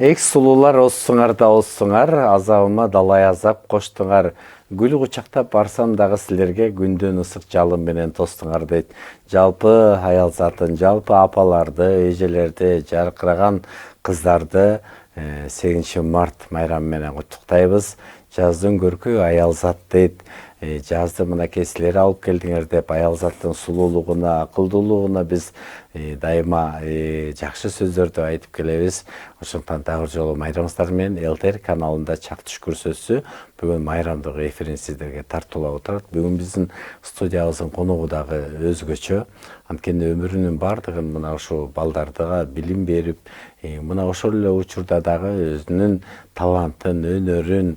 Эк сулуулар оссуңар да оссуңар, азабыма далай азап коштуңар. Гүл кучактап барсам дагы силерге күндөн ысык жалын менен тостуңар дейт. Жалпы аял затын, жалпы апаларды, эжелерди, жаркыраган кыздарды 8 март майрамы менен куттуктайбыз. Жаздын көркү аял зат дейт. Жазды мынакей силер алып келдиңер деп аял заттын сулуулугуна, акылдуулугуна биз дайыма жакшы сөздөрдү айтып келебиз. Ошондон дагы жолу майрамыңыздар менен ЛТР каналында чак түш көрсөтсү. Бүгүн майрамдык эфирин сиздерге тартуулап отурат. Бүгүн биздин студиябыздын конугу дагы өзгөчө. Анткени өмүрүнүн бардыгын мына ошо балдардыга билим берип, мына ошол эле учурда дагы өзүнүн талантын, өнөрүн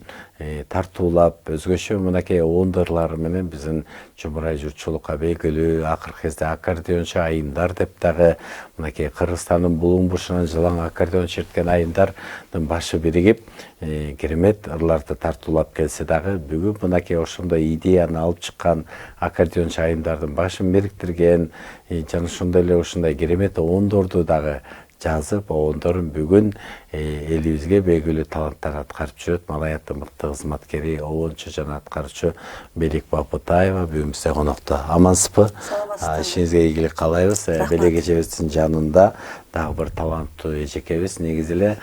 тартуулап, өзгөчө мынакей оондорлары менен биздин Жумурай журтчулукка белгилүү акыркы кезде аккордеончу айымдар деп дагы мынакей Кыргызстандын булуң бушунан жылаң аккордеон черткен айымдардын башы биригип, керемет ырларды тартуулап келсе дагы бүгүн мынакей ошондой идеяны алып чыккан аккордеончу айымдардын башын бириктирген, жана ошондой эле ушундай керемет оондорду дагы жазып, оондорун бүгүн элибизге белгилүү таланттар аткарып жүрөт. Малаяттын мыкты кызматкери, оончу жана аткаруучу Белек Бапытаева бүгүн бизде конокто. Амансызбы? Ишиңизге ийгилик каалайбыз. Белек эжебиздин жанында дагы бир таланттуу эжекебиз. Негизи эле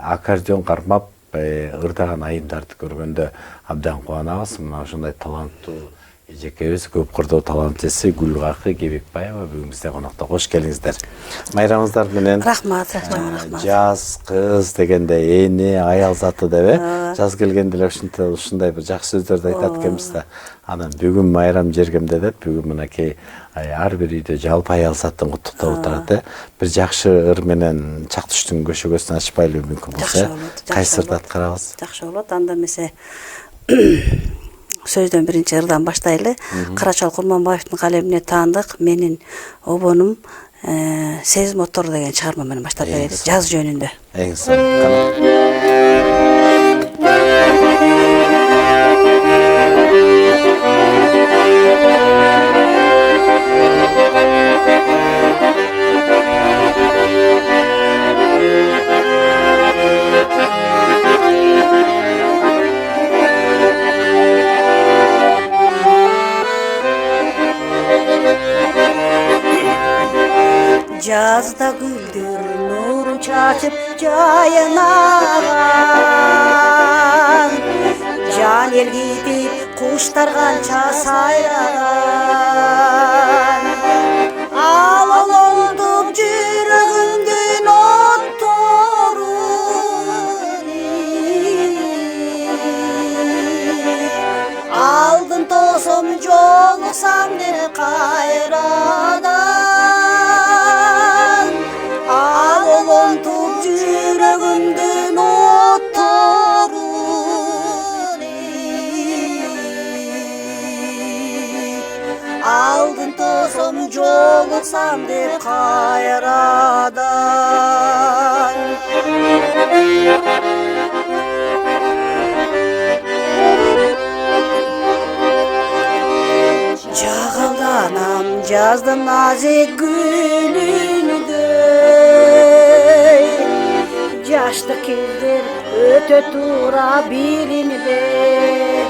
аккордеон кармап ырдаган айымдарды көргөндө абдан кубанабыз. Мына ошондой таланттуу эжекебиз, көп кырдоо талантчысы Гүлгакы Кебекбаева бүгүн бизде конокто. Кош келиңиздер. Майрамыңыздар менен. Рахмат. Жаз, кыз дегенде эне, аял заты деп жаз келгенде эле ушундай бир жакшы сөздөрдү айтат экенбиз да. Анан бүгүн майрам жергемде деп бүгүн мынакей ар бир үйдө жалпы аял затын куттуктап отурат. Бир жакшы ыр менен чак түштүн көшөгөсүн ачпайлы мүмкүн болсо. Кайсы ырды аткарабыз? Жакшы болот. Анда эмесе сөздөн биринчи ырдан баштайлы. Карачал Курманбаевдин калемине таандык менин обонум Сезим Мотору деген чыгарма менен баштап беребиз. Жаз жөнүндө. Эң сонун. Жазда гүлдөр нурун чачып жайынаган, жан элгитип куштар канча сайраган, ал олондуп жүрөгүмдүн отторун алдын тосом жолуксам деп кайрадан, жүрөгүмдүн отторун алдын тосом жолуксам деп кайрадан. Жагалданам жаздын назик гүлүндөй, жаштык кездер өтө туура билинбей,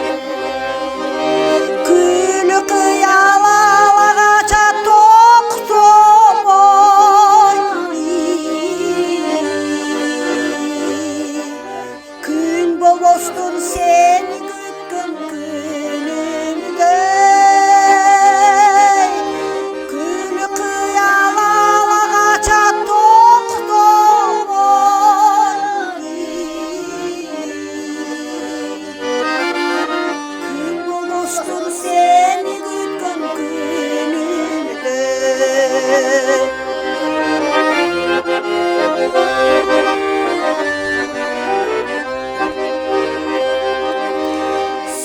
күнү кыял ала кача токтобой, күн болбостун сени күткөн күнүмдөй, күнү кыял ала кача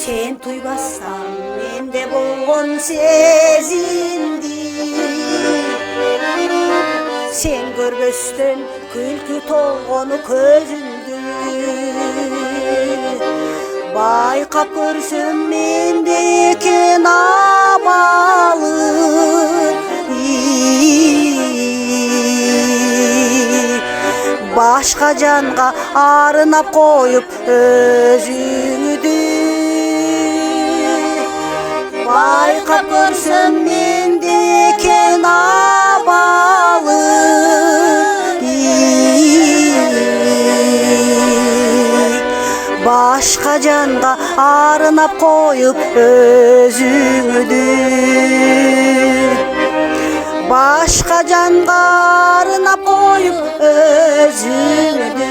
sen tuybасаң менде болгон сезимди, sen көрбөстөн күлкү толгону көзүмдү, байкап көрсөм менде экен абалы, башка жанга арынап коюп өзүңдү байкап көрсөм менде экен абалы башка жанга арынап коюп өзүңдү башка жанга арынап коюп өзүңдү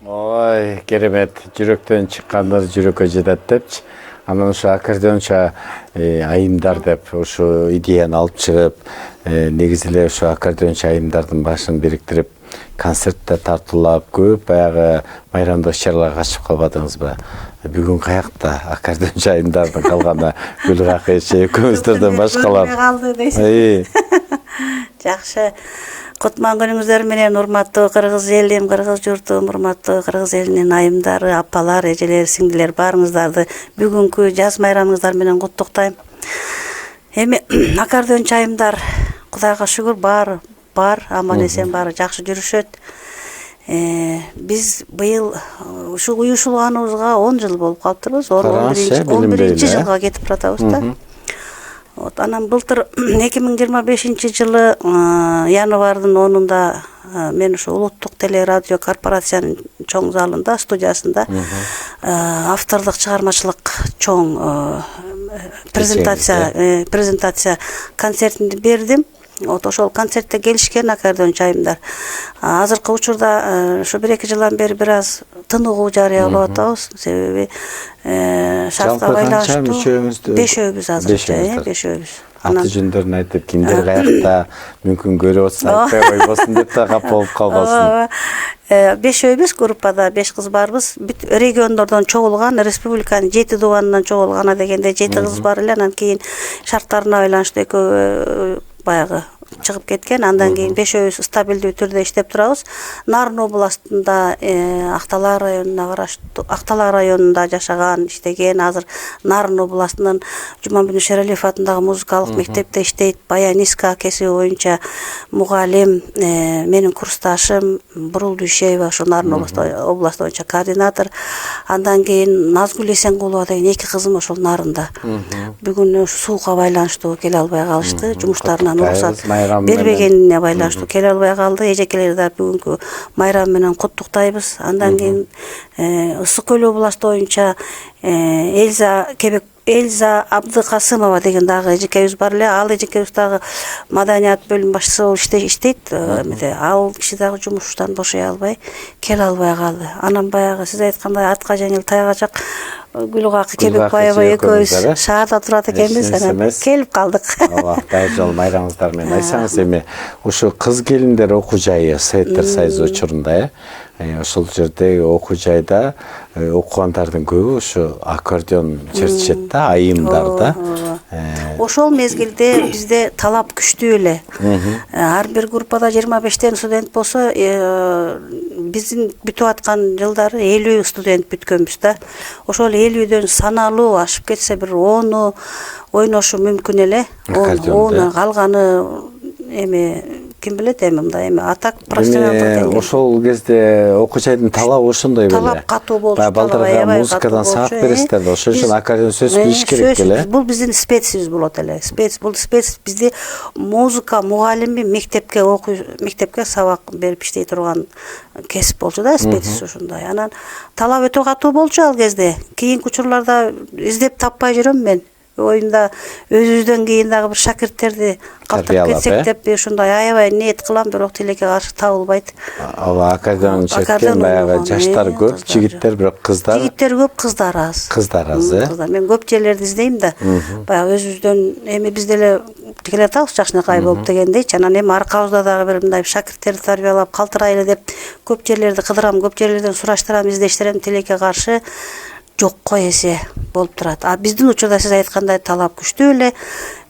Ой, керемет. Жүрөктөн чыккандар жүрөккө жетет депчи. Анан ошо аккордеонча айымдар деп ошо идеяны алып чыгып, негизи эле ошо аккордеонча айымдардын башын бириктирип, концертте тартуулап, көп баягы майрамдык иш-чараларга катышып калбадыңызбы? Бүгүн каякта аккордеонча айымдардын калганы Гүлгакы эже экөөбүздөрдөн башкалар. Калды дейсиз. Жакшы. Кутман күнүңүздөр менен урматтуу кыргыз элим, кыргыз журтум, урматтуу кыргыз элинин айымдары, апалар, эжелер, сиңдилер баарыңыздарды бүгүнкү жаз майрамыңыздар менен куттуктайм. Эми аккордеончу айымдар Кудайга шүгүр бар, аман эсен баары жакшы жүрүшөт. Биз быйыл ушу уюшулганыбызга 10 жыл болуп калыптырбыз. 11 жылга кетип баратабыз да. Анан былтыр 2025 жылы январдын 10-унда мен ушу улуттук телерадио корпорациянын чоң залында, студиясында автордук чыгармачылык чоң презентация концертинди бердим. Ошол концертте келишкен аккордеончу айымдар. Азыркы учурда ушу 1-2 жылдан бери бир аз тыныгуу жарыя болуп атабыз. Себеби шартка байланыштуу бешөөбүз азырча, бешөөбүз. Аты жөндөрүн айтып, кимдер каякта мүмкүн көрүп атса айтпай койбосун деп тагап болуп калбасын. Бешөөбүз группада 5 кыз барбыз. Бүт региондордон чогулган, республиканын 7 дубанынан чогулган дегенде 7 кыз бар эле. Анан кийин шарттарына байланыштуу экөө баягы чыгып кеткен. Андан кийин бешөөбүз стабилдүү түрдө иштеп турабыз. Нарын областында Актала районунда жашаган, иштеген, азыр Нарын областынын Жумабек Шералиев атындагы музыкалык мектепте иштейт. Баяниска кесиби боюнча мугалим, менин курсташым Бурул Дүйшеева, ошо Нарын областы боюнча координатор. Андан кийин Назгүл Эсенгулова деген 2 кызым ошол Нарында. Бүгүн сууга байланыштуу келе албай калышты. Жумуштарынан уруксат бербегенине байланыштуу келе албай калды. Эжекелерди да бүгүнкү майрам менен куттуктайбыз. Андан кийин Ысык Көл областы боюнча Эльза Абдыкасымова деген дагы эжекебиз бар эле. Ал эжекебиз дагы маданият бөлүм башчысы болуп иштейт. Ал киши дагы жумуштан бошой албай келе албай калды. Анан баягы сиз айткандай атка жеңил таяк жак Гүлгакы Кебекбаева экөөбүз шаарда турат экенбиз, анан келип калдык. Аллах жол майрамыңыздар менен айтсаңыз, эми ушу кыз келиндер окуу жайы Сеттер Сайыз учурунда ошол жердеги окуу жайда окугандардын көбү ушу аккордеон чертишет да, айымдар да. Ошол мезгилде бизде талап күчтүү эле. Ар бир группада 25тен студент болсо, биздин бүтүп аткан жылдары 50 студент бүткөнбүз да. Ошол 50дөн саналуу ашып кетсе бир 10 ойношу мүмкүн эле. 10 калганы эми ким билет, эми мындай эми атак профессионалдык. Ошол кезде окуу жайдын талабы ошондой беле. Талап катуу болчу. Балдарга музыкадан сабак бересиздер да, ошон үчүн аккордеон сөз билиш керек эле. Бул биздин специбиз болот эле. Бул спец бизди музыка мугалими мектепке сабак берип иштей турган кесип болчу да, специбиз ошондой. Анан талап өтө катуу болчу ал кезде. Кийинки учурларда издеп таппай жүрөм мен. Оюмда өзүбүздөн кийин дагы бир шакирттерди калтырып кетсек деп ошондой аябай ниет кылам, бирок тилекке каршы табылбайт. Аккордеон черткен баягы жаштар көп, жигиттер, бирок кыздар. Жигиттер көп, кыздар аз. Кыздар аз, Мен көп жерлерди издейм да. Баягы өзүбүздөн эми биз деле келе атабыз жакшынакай болуп дегендейчи. Анан эми аркабызда дагы бир мындай шакирттерди тарбиялап калтырайлы деп көп жерлерди кыдырам, көп жерлерден сураштырам, издештирем, тилекке каршы жокко эсе болуп турат. А биздин учурда сиз айткандай талап күчтүү эле.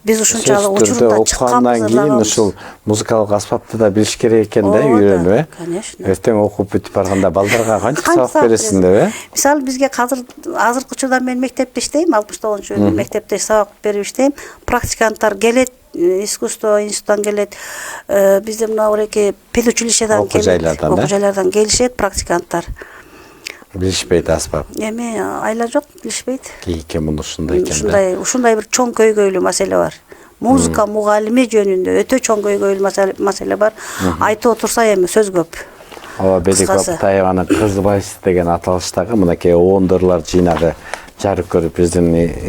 Биз ушунчалык Сөзсүз түрдө учурунда чыкканбыз. окугандан кийин ушул музыкалык аспапты да билиш керек экен да, үйрөнүп, э? Конечно. Эртең окуп бүтүп барганда балдарга канча сабак бересиң деп, э? Мисалы бизге азыркы учурда мен мектепте иштейм, 69 жылы мектепте сабак берип иштейм. Практиканттар келет, искусство институтунан келет. Бизде мына буреки педучилищедан келет. Окуу жайлардан келишет практиканттар. Билишпейт аспап. Эми айла жок, билишпейт. Кийинки муну ушундай экен да. Ушундай бир чоң көйгөйлүү маселе бар. Музыка мугалими жөнүндө өтө чоң көйгөйлүү маселе бар. Айтып отурса эми сөз көп. Ооба, Белик Баптаеванын Кызбайсы деген аталыштагы мынакей оондорлор жыйнагы жарык көрүп биздин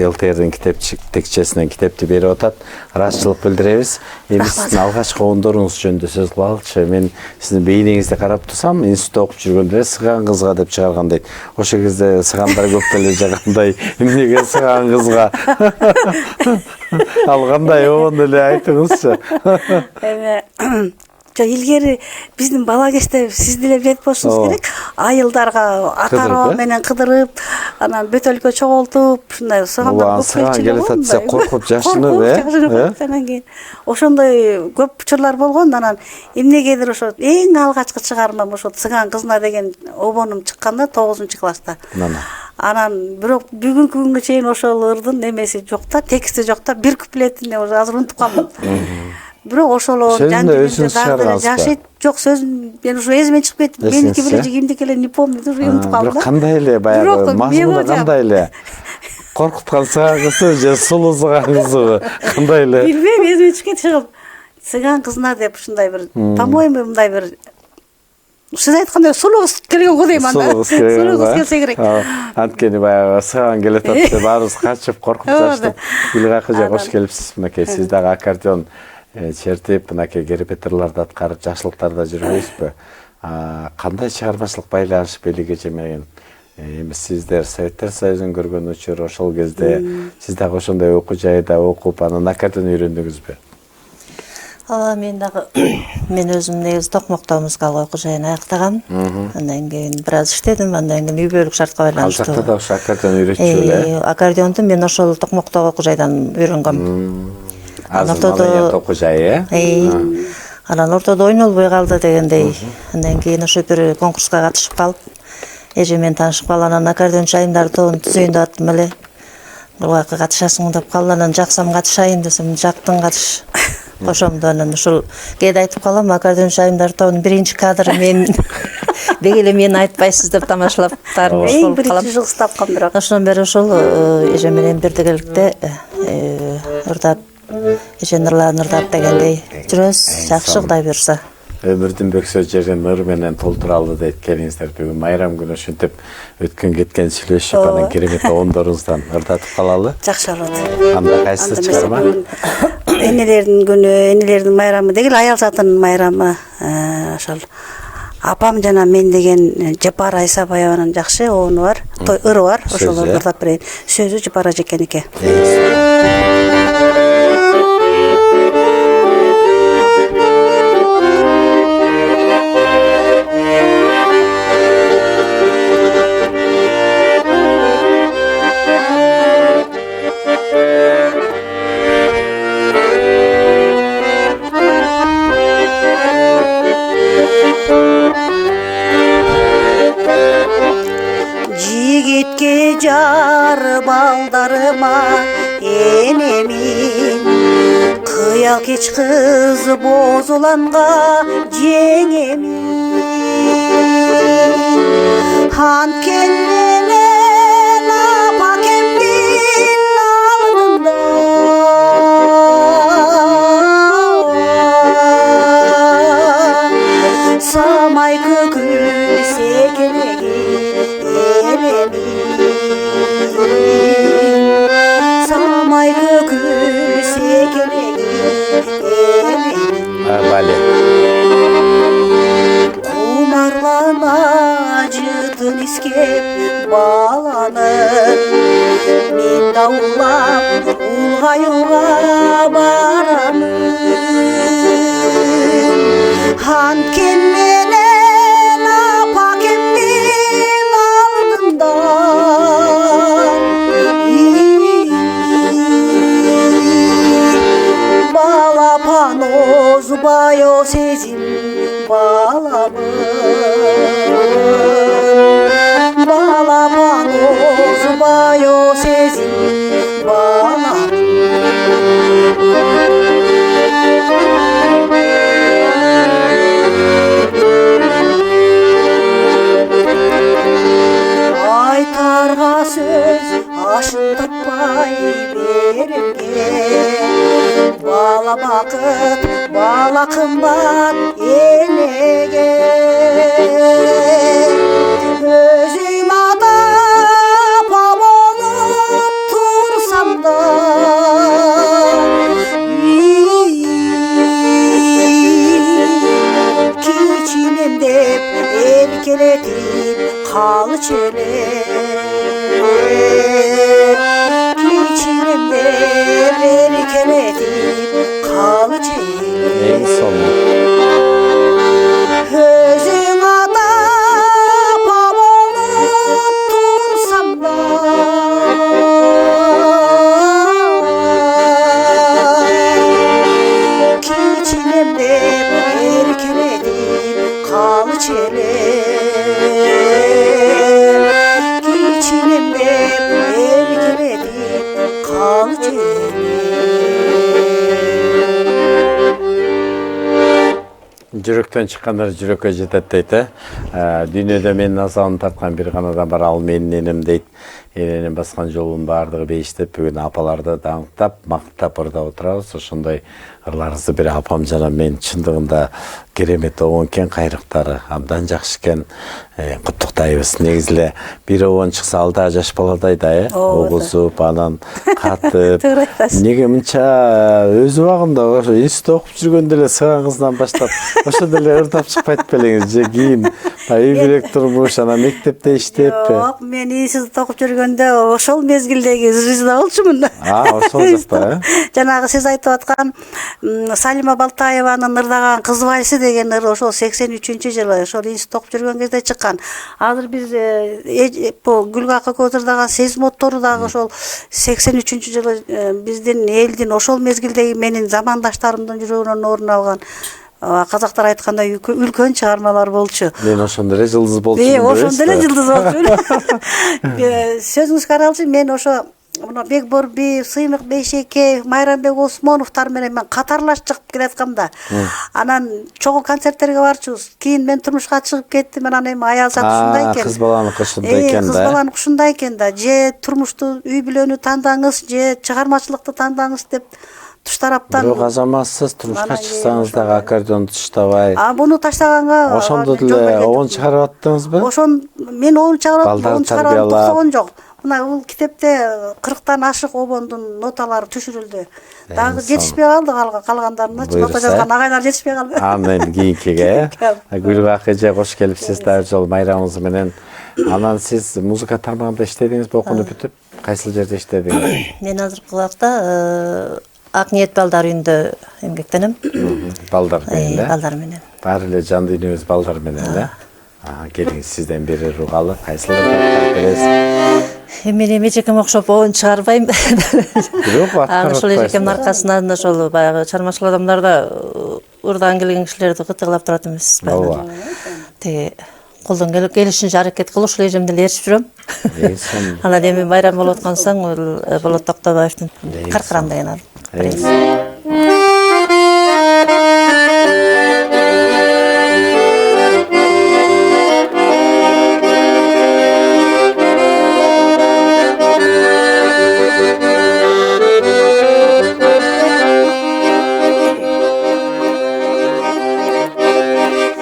ЛТРдин китепчесинен китепти берип атат. Ыраазычылык билдиребиз. Эми сиздин алгачкы оондоруңуз жөнүндө сөз кылып алчы. Мен сиздин бейнеңизди карап турсам, институтта окуп жүргөндө сыган кызга деп чыгарган дейт. Ошол кезде сыгандар көп беле жагандай. Эмнеге сыган кызга? Ал кандай оон эле айтыңызчы. Эми илгери биздин бала кезде сиз деле билет болушуңуз керек. Айылдарга ата арба менен кыдырып, анан бөтөлкө чогултуп, ушундай сыгандар көп келип атса коркуп жашынып, анан кийин ошондой көп учурлар болгон. Анан эмнегедир ошо эң алгачкы чыгармам ошо Сыган кызына деген обонум чыкканда 9-класста. Анан бирок бүгүнкү күнгө чейин ошол ырдын немеси жок да, тексти жок да, бир куплетин азыр унутуп калдым. Бирок ошол жан дилимде жашайт. Жок, сөзүн мен ушу эсимен чыгып кетти. Меники беле кимдики эле не помню, уже унутуп калдым. Бирок кандай эле баягы мазмуну кандай эле? Коркуткан сыган кызы же сулуу сыган кызыбы? Кандай эле? Билбейм, эсиме чыгып кетти чыгып. Сыган кызына деп ушундай бир, по-моему, мындай бир сиз айткандай сулуу кыз келген го дейм анда. Сулуу кыз келсе керек. Анткени баягы сыган келет атты, баарыбыз качып коркуп жаштык. Гүлгакы же кош келипсиз. Мынакей сиз дагы аккордеон чертип, мынакей репетиторлорду аткарып, жашылыктарда жүрбөйсүзбү? Кандай чыгармачылык байланыш Белик эже менен? Эми сиздер Советтер Союзун көргөн учур, ошол кезде сиз дагы ошондой окуу жайда окуп, анан аккордеон үйрөндүңүзбү? Мен дагы мен өзүм негизи Токмокто музыкалык окуу жайын аяктагам. Андан кийин бир аз иштедим, андан кийин үй бүлөлүк шартка байланыштуу. Ал жакта да ошо аккордеон үйрөтчү эле. Аккордеонду мен ошол Токмоктогу окуу жайдан үйрөнгөм. Ортодо окуу жай, Анан ортодо ойнолбой калды дегендей. Андан кийин ошо бир конкурска катышып калып, эже менен таанышып калып, анан аккордеон айымдар тобун түзөйүн деп аттым эле. Буга катышасың деп калды, анан жаксам катышайын десем, жактың катыш. Кошомду анан ушул кээде айтып калам, аккордеон айымдар тобунун биринчи кадры мен. Бек эле мени айтпайсыз деп тамашалаптарым болуп калам. Эң биринчи тапкан бирок. Ошондон бери ошол эже менен бирдикеликте ырдап, эжени ырдап дегендей жүрөбүз, жакшы Кудай буйрса. Өмүрдүн бөксө жерин ыр менен толтуралы дейт келиңиздер. Бүгүн майрам күнү ушинтип өткөн кеткен сүйлөшүп, анан керемет оондоруңуздан ырдатып калалы. Жакшы болот. Анда кайсы чыгарма? Энелердин күнү, энелердин майрамы деген аял затынын майрамы. Ошол апам жана мен деген Жапара Исабаеванын жакшы оону бар, ыры бар. Ошолорду ырдап берейин. Сөзү Жапара Жекеники. Жигитке жар балдарыма энемин, кыял кеч кыз бозуланга жеңемин. Анткен менен апакемдин алдында самай көкүл секелеги самай көкүл секелеги Бале. Кумарлана жытын искеп баланын, мен даулап улгаюга барамын. Анткен менен апакемдин алдында kımbat elege özüm adapa bolup tursam da kiçinim dep erkeletip kal çele kiçinim dep erkeletip kal çele En sonu. özüm adapa bolup tursam da kiçilimde erkeledip kal çele kiçilimde erkeledip kal çele Жүрөктөн чыккандар жүрөккө жетет дейт. Дүйнөдө менин азабымды тарткан бир гана адам бар, ал менин энем дейт. Эненин баскан жолунун баардыгы бейиштеп, бүгүн апаларды даңктап, мактап ырда отурабыз. Ошондой ырларыбызды бир апам жана мен чындыгында керемет обон экен, кайрыктары абдан жакшы экен. Куттуктайбыз. Негизи эле бир обон чыкса ал да жаш баладай да, огузуп, анан катып. Неге мынча өз убагында ошо институтта окуп жүргөндө эле сыган кызынан баштап ошондо эле ырдап чыкпайт белеңиз же кийин үй бүлөк турмуш, анан мектепте иштеп. Жок, мен институтта окуп жүргөндө ошол мезгилдеги звезда болчумун. Ошол жакта. Жанагы сиз айтып аткан Салима Балтаеванын ырдаган Кыз Байсы деген ыр ошол 83-жылы ошол институтта окуп жүргөн кезде чыккан. Азыр биз Гүлгүл акыбыз ырдаган Сезим оттору дагы ошол 83-жылы биздин элдин ошол мезгилдеги менин замандаштарымдын жүрөгүнөн орун алган. Казактар айткандай үлкөн чыгармалар болчу. Мен ошондо эле жылдыз болчумун. Ошондо эле жылдыз болчумун. Сөзүңүзгө каралчы, мен ошо мына Бекборби, Сыймык Бейшеке, Майрамбек Осмоновтар менен мен катарлаш чыгып келаткамда, анан чогуу концерттерге барчубуз. Кийин мен турмушка чыгып кеттим, анан эми аял зат ушундай экен. Кыз баланыкы ушундай экен да. Кыз баланыкы ушундай экен да. Же турмушту, үй бүлөнү тандаңыз, же чыгармачылыкты тандаңыз деп туш тараптан. Бирок азаматсыз турмушка чыксаңыз дагы аккордеон таштабай. Буну таштаганга ошондо деле обон чыгарып аттыңызбы? Ошон мен обон чыгарып, обон чыгарып токсогон жок. Мына бул китепте 40тан ашык обондун ноталары түшүрүлдү. Дагы жетишпей калды, калгандарына нота жазган агайлар жетишпей калды. Анын кийинкиге Гүлгүл акыжа кош келипсиз дагы жол майрамыңыз менен. Анан сиз музыка тармагында иштедиңизби, окууну бүтүп? Кайсыл жерде иштедиңиз? Мен азыркы убакта Ак ниет балдар үйүндө эмгектенем. Балдар менен, балдар менен. Баары эле жан дүйнөбүз балдар менен, э? Келиңиз сизден бири ругалы, кайсыларды бересиз? Мен эжекеме окшоп оон чыгарбайм. Бирок ошол эжекемдин аркасынан ошол баягы чармачыл адамдарда ырдаган келген кишилерди кытыгылап турат эмес. Ооба. Теги колдон келишинче аракет кылып ошол эжемди эле ээрчип жүрөм. Анан эми майрам болуп аткан соң Болот Токтобаевдин Каркырам деген ал.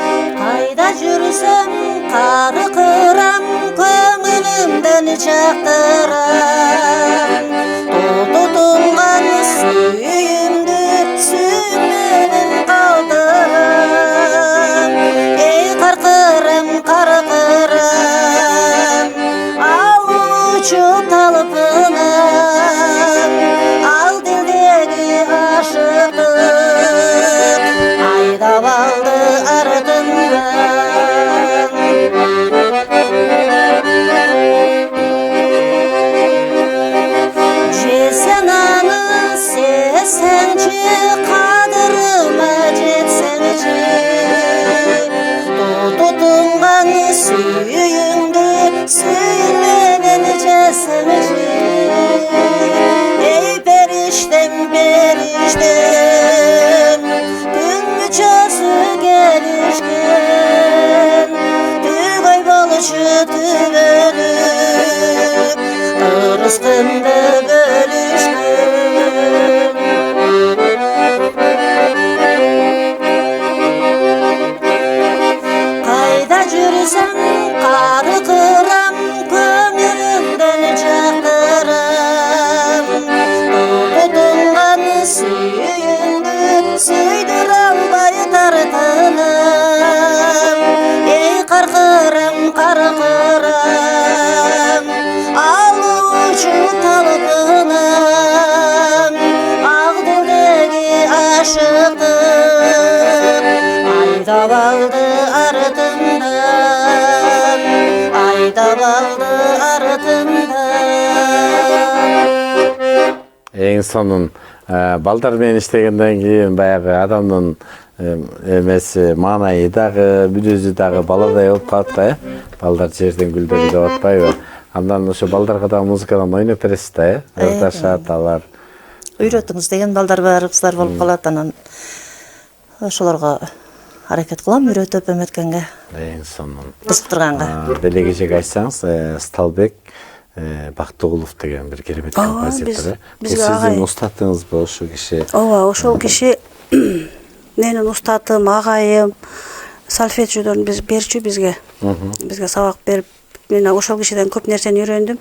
Кайда жүрсөм каркырам, көңүлүмдөн чактырам. Тутулган сүйүмдү сүймөнүн калтырам. Эй каркырам, каркырам, алуучу талпынам, ал дилдеги ашыктык айдап алды артымдан. Жесең аны сезсеңчи, кадырыма жетсеңчи, тутунган сүйүңдү сүйүнменен жесеңчи. Эй периштем, периштем, күн мүчөсү келишкен, түгөй болчу түбөлүк, ырыскымды бөлүшкөн. ыралы ардында. Эң сонун балдар менен иштегенден кийин баягы адамдын эмеси маанайы дагы бүдүзү дагы баладай болуп калат да, балдар жерден гүлдөрү деп атпайбы? Андан ошо балдарга дагы музыкадан ойноп бересиз да, ырдашат алар. Үйрөтүңүз деген балдар бар, кыздар болуп калат, анан ошолорго аракет кылам үйрөтүп эметкенге, Эң сонун. кызыктырганга. Деле кечеги айтсаңыз, Сталбек Бактыгулов деген бир керемет композитор. Бул сиздин устатыңызбы ошол киши? Ооба, ошол киши менин устатым, агайым, сольфеджиодон берчү бизге. Бизге сабак берип, мен ошол кишиден көп нерсени үйрөндүм.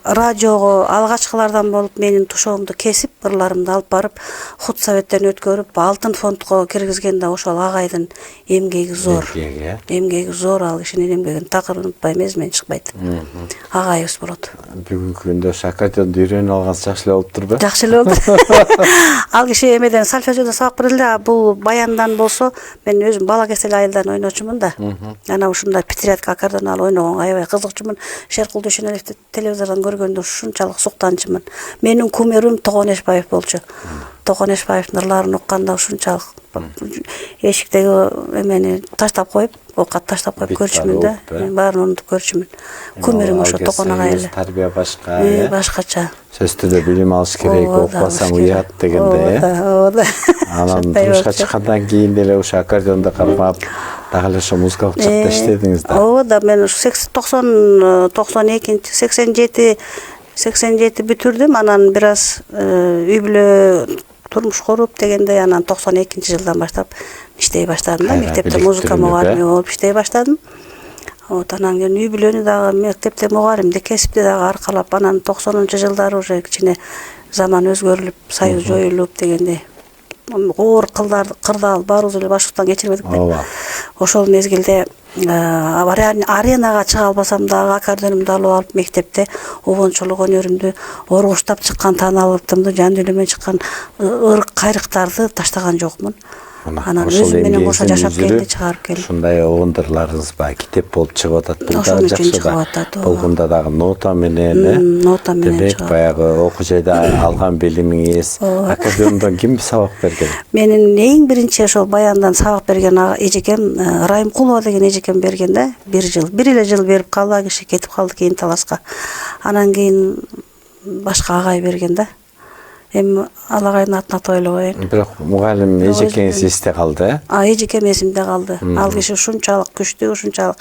Радиого алгачкылардан болуп менин тушоомду кесип, ырларымды алып барып, худсоветтен өткөрүп, алтын фондко киргизген да ошол агайдын эмгеги зор. Эмгеги зор, ал кишинин эмгегин такыр унутпайм, эсимден чыкпайт. Агайыбыз болот. Бүгүнкү күндө аккордеонду үйрөнүп алгансы жакшы эле болуп турбу? Жакшы эле болду. Ал киши эмеден сольфеджиодон сабак берди эле, бул баяндан болсо, мен өзүм бала кездеги айылдан ойночумун да. Анан ушундай пятирядка аккордеон алып ойногонго аябай кызыкчумун. Шеркул Дүйшөнөлүвдү телевизордон көргөндө ушунчалык суктанчумун. Менин кумирим Токон Эшбаев болчу. Токон Эшбаевдин ырларын укканда ушунчалык эшиктеги эмени таштап коюп, окат таштап коюп көрчүмүн да. Мен баарын унутуп көрчүмүн. Кумирим ошо Токон агай эле. Тарбия башка, башкача. Сөздө билим алыш керек, окпасаң уят дегенде. Ооба. Анан турмушка чыккандан кийин деле ошо аккордеонду кармап, дагы эле ошо музыкалык жакта иштедиңиз да. Ооба да, мен 87 бүтүрдүм, анан бир аз үй бүлө турмуш куруп дегенде, анан 92-жылдан баштап иштей баштадым да, мектепте музыка мугалими болуп иштей баштадым. Анан кийин үй бүлөнү дагы мектепте мугалимди кесипти дагы аркалап, анан 90-жылдары уже кичине заман өзгөрүлүп, союз жоюлуп дегенде, оор кырдаал баарыбыз эле башыбыздан кечирбедик да. Ошол мезгилде аренага чыга албасам дагы аккордеонумду алып алып мектепте обончулук өнөрүмдү, оргуштап чыккан таанылыктымды, жан дүйнөмөн чыккан ырк кайрыктарды таштаган жокмун. Анан өзүм менен кошо жашап келди, чыгарып келди. Ушундай обондурларыңыз бар, китеп болуп чыгып атат. Бул дагы жакшы да. Болгондо дагы нота менен, нота менен демек баягы окуу жайда алган билимиңиз, аккордеондон ким сабак берген? Менин эң биринчи ошол баяндан сабак берген эжекем Райымкулова деген эжекем берген да, бир эле жыл берип калды, киши кетип калды кийин таласка. Анан кийин башка агай берген да. Эми ал агайдын атын атап ойлобойм. Бирок мугалим эжекеңиз эсте калды, эжекем эсимде калды. Ал киши ушунчалык күчтүү, ушунчалык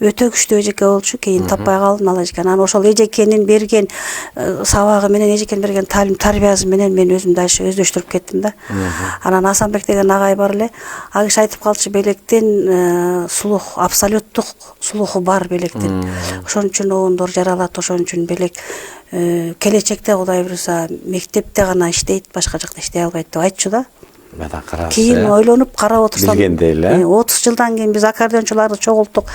өтө күчтүү эжеке болчу, кийин таппай калдым ал эжекени. Анан ошол эжекенин берген сабагы менен, эжекенин берген талим тарбиясы менен мен өзүм дальше өздөштүрүп кеттим да. Анан Асанбек деген агай бар эле, ал киши айтып калчу, белектин слух, абсолюттук слуху бар белектин. Ошон үчүн оондор жаралат, ошон үчүн белек келечекте Кудай буйруса мектепте гана иштейт, башка жакта иштей албайт деп айтчу да. Кийин ойлонуп карап отурсам, билгенде эле 30 жылдан кийин биз аккордеончуларды чогулттук.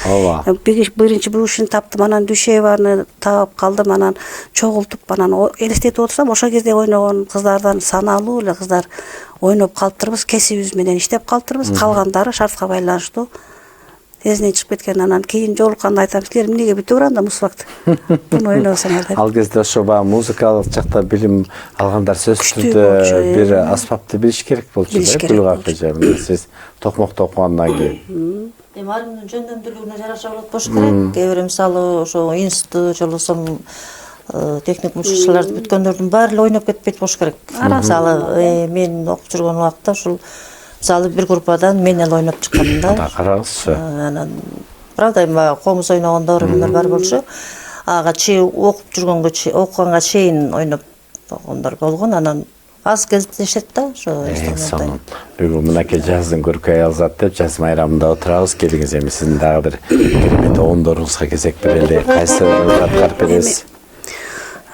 Биринчи бушин таптым, анан Дүйшееваны таап калдым, анан чогултуп, анан элестетип отурсам, ошол кезде ойногон кыздардан саналуу эле кыздар ойноп калыптырбыз, кесибибиз менен иштеп калыптырбыз, калгандары шартка байланыштуу эзинен чыгып кеткен. Анан кийин жолукканда айтам, силер эмнеге бүтүп анда мусбакты? Буну ойносоңор деп. Ал кезде ошо баягы музыкалык жакта билим алгандар сөзсүз түрдө бир аспапты билиш керек болчу да, Гүлгакы жагында. Сиз токмокто окугандан кийин. Эми ар биринин жөндөмдүүлүгүнө жараша болот болуш керек. Кээ бир мисалы ошо институтта жолосом, техникум училищелерди бүткөндөрдүн баары эле ойноп кетпейт болуш керек. Мисалы мен окуп жүргөн убакта ушул мисалы бир группадан мен эле ойноп чыкканмын да. Караңызчы. Анан правда эми комуз ойногондор эмелер бар болчу. Ага окуп жүргөнгө, окуганга чейин ойноп болгондор болгон. Анан аз кездешет да ошо инструментте. Бүгүн мынакей жаздын көркөй аялзат деп жаз майрамында отурабыз. Келиңиз, эми сиздин дагы бир керемет оондоруңузга кезек берели. Кайсы аткарып бересиз?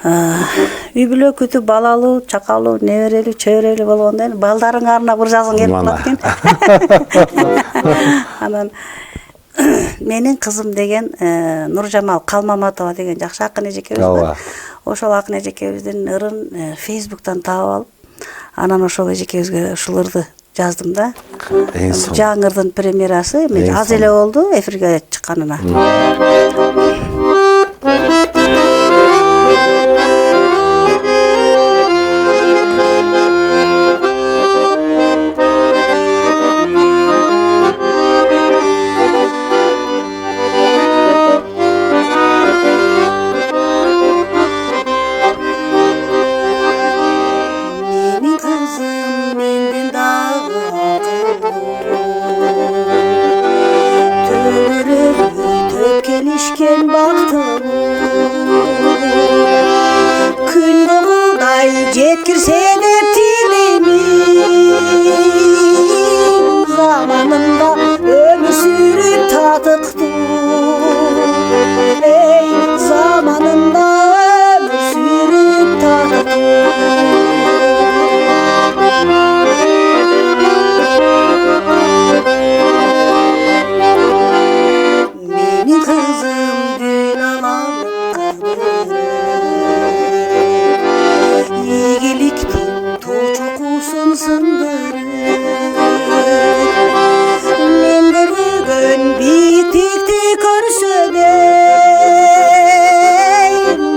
Үй бүлө күтүп балалуу, чакалуу, неберелүү, чөбөрөлүү болгондо эми балдарыңарына бир жазгың келип калат экен. Анан менин кызым деген Нуржамал Калмаматова деген жакшы акын эжекебиз бар. Ошол акын эжекебиздин ырын Facebook'тан таап алып, анан ошол эжекебизге ушул ырды жаздым да. Эң сонун. Жаңырдын премьерасы Эң аз эле болду эфирге чыкканына. Менин кызым менден дагы төп келишкен бактылуу күнгө Кудай жеткирсе деп тилеймин заманында өмүр сүрүп татыктуу эй заманында өмүр сүрүп татыктуу Менин кызым гүл аламын игиликтин точокусун сындырып мен көрбөгөн бийиктикти көрсө дейм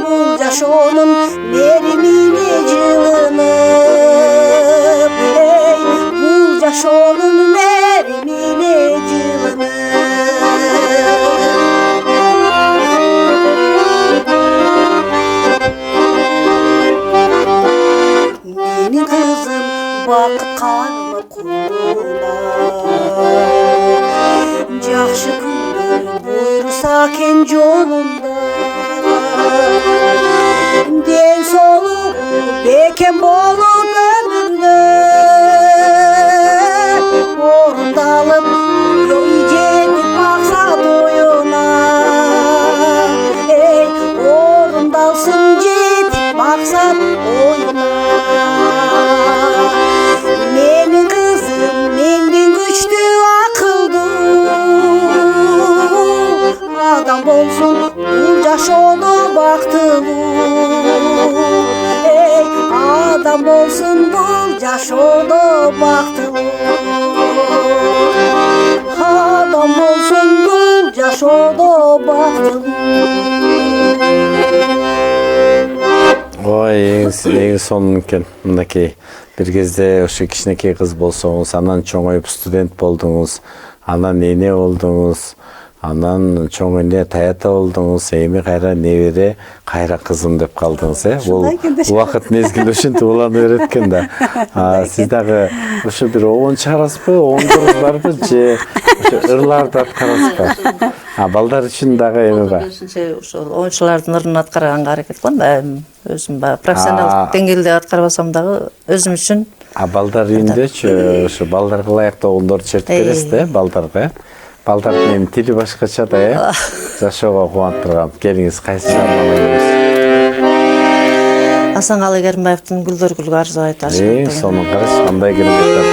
бул жашоонун меримине жылынып эй бул жашоонун меримине жылынып Менин кызым бакыт кармап кулуна жакшы күндөр буйруса кен жолунда ден соолугу бекем болуп өмүрдө орундалып жетип максат оюна эй орундалсын жетип максат оюна Менин кызым менден күчтүү акылдуу адам болсун бул жашоодо бактылуу эй адам болсун бул жашоодо бактылуу адам болсун бул жашоодо бактылуу Ой, эң сонун экен. Мынакей бир кезде ошо кичинекей кыз болсоңуз, анан чоңоюп студент болдуңуз, анан эне болдуңуз, анан чоң эне таята болдуңуз, эми кайра небере, кайра кызым деп калдыңыз, Бул убакыт мезгили ушинтип улана берет экен да. Сиз дагы ошо бир оон чыгарасызбы, оондорубуз барбы же ошо ырларды аткарасызбы? Балдар үчүн дагы эми бар. Ошол оюнчулардын ырын аткарганга аракет кылам да. Өзүм профессионалдык деңгээлде аткарбасам дагы өзүм үчүн. Балдар үйүндөчү ошо балдарга ылайыктуу оундорду чертип бересиз да, балдарга. Балдардын эми тили башкача да, жашоого кубанып турган. Келиңиз, кайсы чыгарманы ойлойсуз? Асанкалы Керимбаевдин Гүлдөр гүлгө арзу айташ. Сонун караш, кандай кереметтер.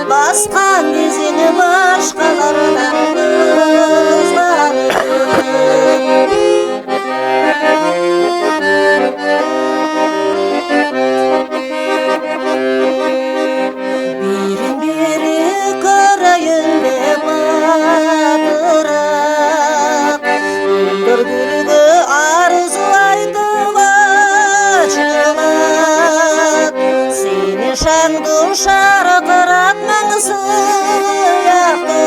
Басқан ізіні башқалардан Бірін бірі көрайын деп атырақ Бір гүлгі арзу айтып açılak Seni şandı şarkıratman sıyaktı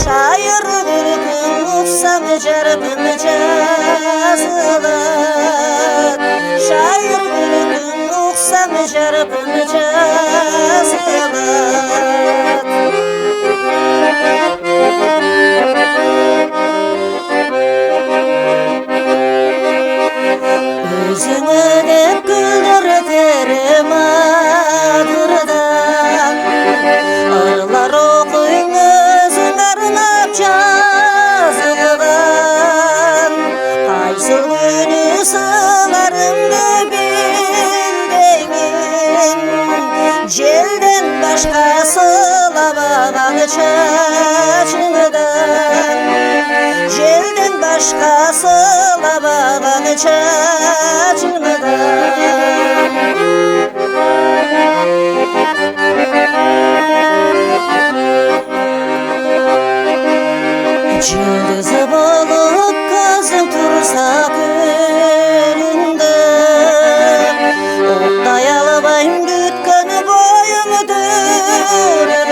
Şair gülgün uçsam jarpın жазылат Şair gülgün uçsam jarpın жазылат Yüzünü dep güldürterim adırdan. Arılar okuyun özün arınap жазылған. Qaysı günü sığlarımdı bilmeymin. Jelden başka sılamadan çaçıdan. Jelden başka sılamadan çaçıdan. Yıldızı bulup kızım tursa gülünde. Otday albayım gütkönü boyumu dürürüm.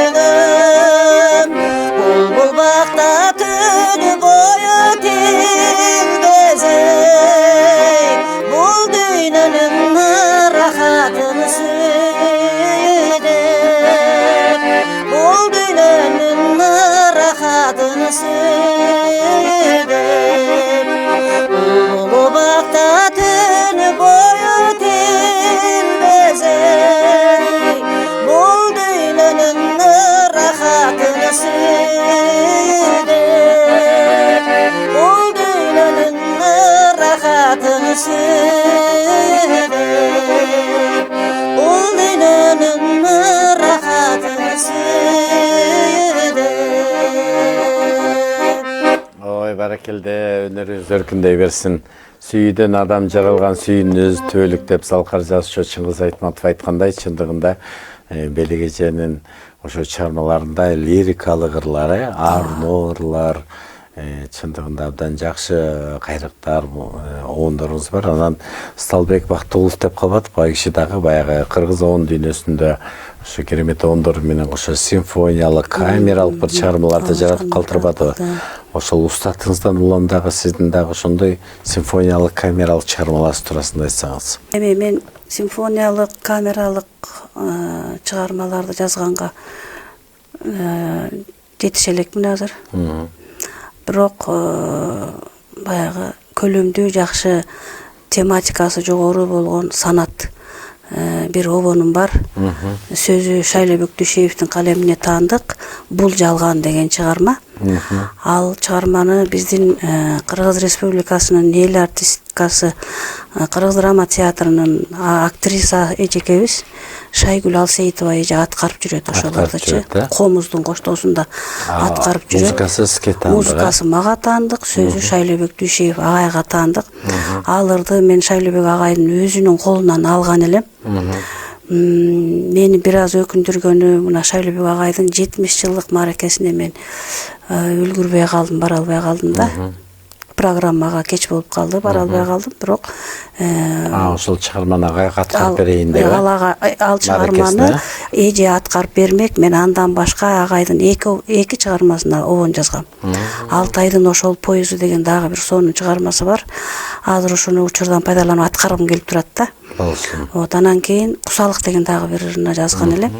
Bulbul bakta tülü boyu dilbezey. Bul düğününün rahatını süydüm. Bul düğününün rahatını süydüm. Ulu bakta tünü boyu dilbezey. Bul düğününün rahatını süydüm. Bul düğününün rahatını süydüm. Bul düğününün rahatını süydüm. Ой, баракелде, өнеріңіз өркіндей берсін. Сүйіден адам жаралған сүйініз төлік деп салқар жазушы Чыңгыз Айтматов айтқандай, чындығында Белегеженің ошо чыгармаларында лирикалык ырлары, арноо ырлар, чындыгында абдан жакшы кайрыктар, оондарыбыз бар. Анан Сталбек Бактыгулов деп калбат, бай киши дагы баягы кыргыз оон дүйнөсүндө ошо керемет оондор менен ошо симфониялык, камералык бир чыгармаларды жаратып калтырбады. Ошол устатыңыздан улам дагы сиздин дагы ошондой симфониялык, камералык чыгармаларыңыз туурасында айтсаңыз. Эми мен симфониялык, камералык чыгармаларды жазганга жетише элекмин азыр. Бирок баягы көлөмдүү жакшы тематикасы жогору болгон санат бир обонум бар. Сөзү Шайлебек Дүйшеевдин калемине таандык «Бул жалган» деген чыгарма. Ал чыгарманы биздин Кыргыз Республикасынын эл артисткасы, Кыргыз драма театрынын актриса эжекебиз Шайгүл Алсейитова эже аткарып жүрөт ошолордучу. Комуздун коштоосунда аткарып жүрөт. Музыкасы сизге таандык. Музыкасы мага таандык, сөзү Шайлебек Дүйшеев агайга таандык. Ал ырды мен Шайлебек агайдын өзүнүн колунан алган элем. Мени бир аз өкүндүргөнү мына Шайлебек агайдын 70 жылдык мааракесине мен үлгүрбөй калдым, бара албай калдым да. Программага кеч болуп калды, бара албай калдым. Бирок ошол чыгарманы агайга аткарып берейин деп. Ал чыгарманы эже аткарып бермек, мен андан башка агайдын эки чыгармасына обон жазгам. Алтайдын ошол поезу деген дагы бир сонун чыгармасы бар. Азыр ошону учурдан пайдаланып аткаргым келип турат да. Болсун. Вот анан кийин Кусалык деген дагы бир ырына жазган элем.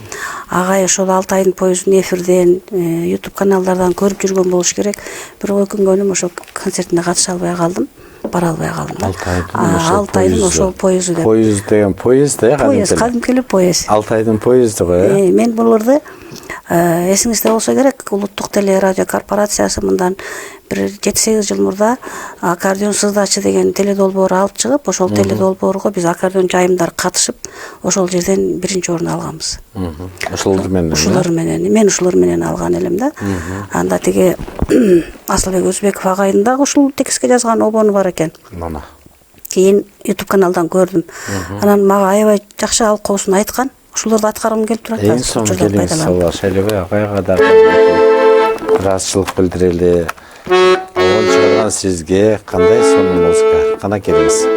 Агай ошол Алтайдын поезун эфирден, YouTube каналдардан көрүп жүргөн болуш керек. Бирок өкүнгөнүм ошол концертине катыша албай калдым. Бара албай калдым. Алтайдын ошол поезу деп. Поезд деген поезд да, кадимки эле поезд. Алтайдын поезди го. Мен буларды эсиңизде болсо керек, улуттук телерадио корпорациясы мындан бир 7-8 жыл мурда аккордеон сыздачы деген теледолбоор алып чыгып, ошол теледолбоорго биз аккордеон жайымдар катышып, ошол жерден биринчи орун алганбыз. Ошолор менен. Мен ошолор менен алган элем да. Анда тиги Асылбек Өзбеков агайдын дагы ушул текстке жазган обону бар экен. Мана. Кийин YouTube каналдан көрдүм. Анан мага аябай жакшы алкоосун айткан. Ушуларды аткаргым келип турат. Эң соңку келиңиз Шайлебек агайга дагы ыраазычылык билдирели. Оон чыгарган сизге кандай сонун музыка? Кана келиңиз.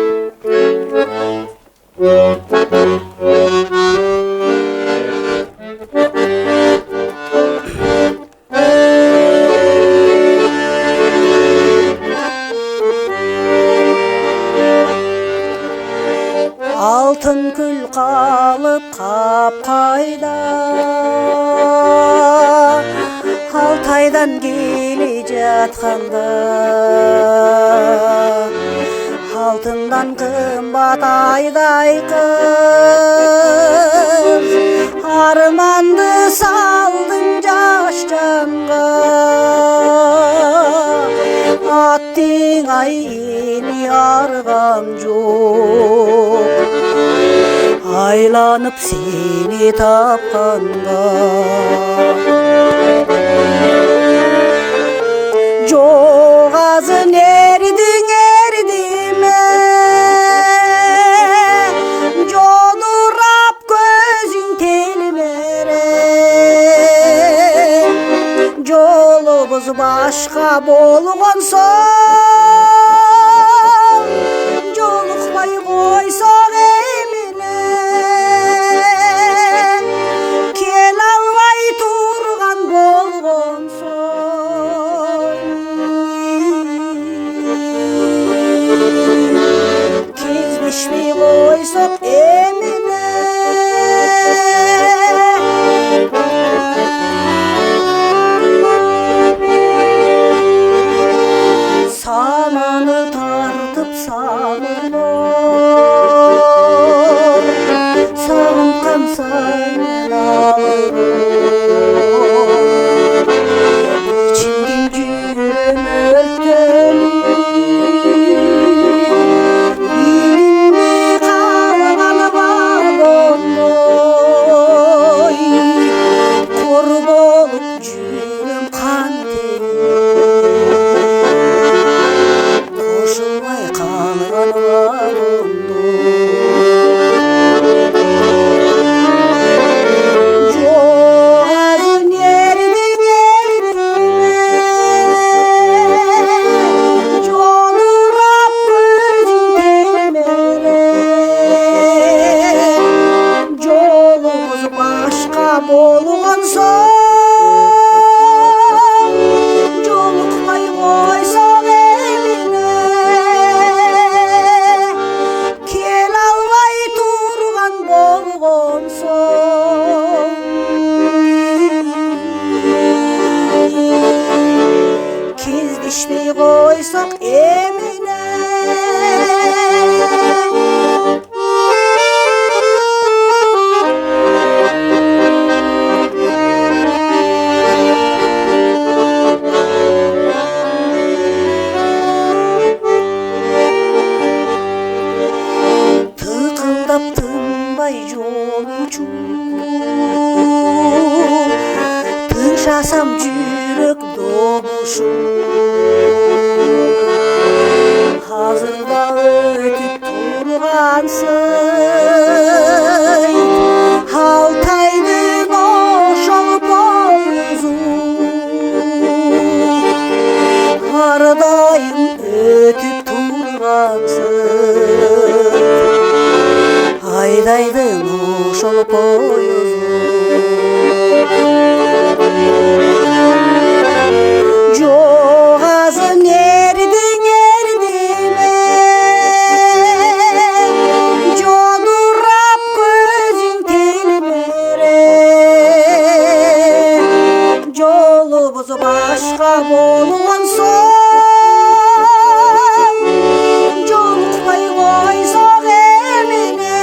Алтын күл калып капкайда, Алтайдан кели жатканда, алтындан қымбат айдай қыз, арманды салдың жаш жанға, аттың айыны арғам жоқ, айланып сені тапқанға. Жоғазын ердің ердіме, жодырап көзің телмере, жолыбыз башқа болған соң, жолықпай қойсақ еміне, кел албай тұрған болған соң, кездеспей қойсақ еміне. Сананы тартып сағынып, сағынған сайын алып, içimden жүрем өртеніп, билінбей қалған вагондай, қор болып жүрем қан теріп, қосылмай қалған жоғазын ердің ердіме, жолырап көзің телмере, жолымыз башқа болған соң, жолықпай қойсақ еміне, кел албай тұрған болған соң, кездеспей қойсақ еміне. Тықылдап тынбай жол ұшу, тыншасам жүрек добушу, қазірда өтіп тұрғансың, Алтайдың ошол пойызу, ардайым өтіп тұрғансың, айдайдың ошол пойызу. Жоғазын ердің ердіме, жодырап көзің телмере, жолыбыз башқа болған соң, жолықпай қойсақ еміне,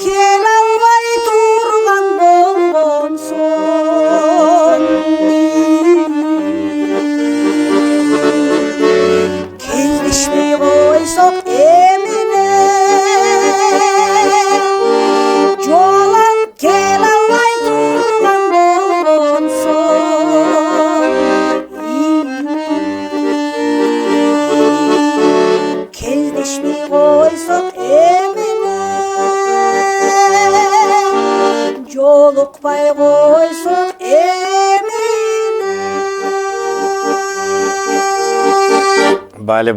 кел албай тұрған болған соң, кездеспей қойсақ еміне, жолан кел албай тұрған болған соң, кездеспей қойсақ еміне, жолықпай қойсақ еміне. Бали,